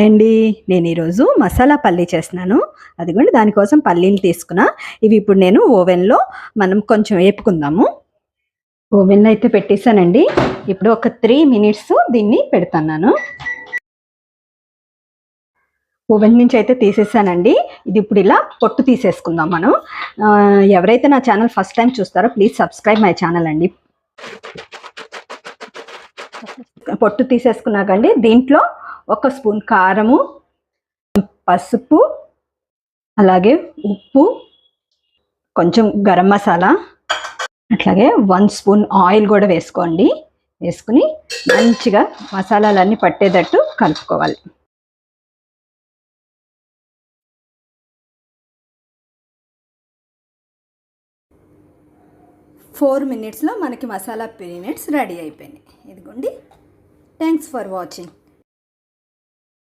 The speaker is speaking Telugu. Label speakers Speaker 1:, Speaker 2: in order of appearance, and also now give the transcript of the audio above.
Speaker 1: అండి నేను ఈరోజు మసాలా పల్లీ చేస్తున్నాను. అదిగోండి దానికోసం పల్లీలు తీసుకున్నా. ఇవి ఇప్పుడు నేను ఓవెన్లో మనం కొంచెం వేపుకుందాము. ఓవెన్లో అయితే పెట్టేశానండి. ఇప్పుడు ఒక 3 మినిట్స్ దీన్ని పెడతాను. ఓవెన్ నుంచి అయితే తీసేసానండి. ఇది ఇప్పుడు ఇలా పొట్టు తీసేసుకుందాం మనం. ఎవరైతే నా ఛానల్ ఫస్ట్ టైం చూస్తారో ప్లీజ్ సబ్స్క్రైబ్ మై ఛానల్ అండి. పొట్టు తీసేసుకున్నాకండి దీంట్లో 1 స్పూన్ కారము, పసుపు, అలాగే ఉప్పు, కొంచెం గరం మసాలా, అట్లాగే 1 స్పూన్ ఆయిల్ కూడా వేసుకోండి. వేసుకుని మంచిగా మసాలాలన్నీ పట్టేటట్టు కలుపుకోవాలి. ఫోర్ మినిట్స్లో మనకి మసాలా పీనట్స్ రెడీ అయిపోయినాయి. ఇదిగోండి. Thanks for watching.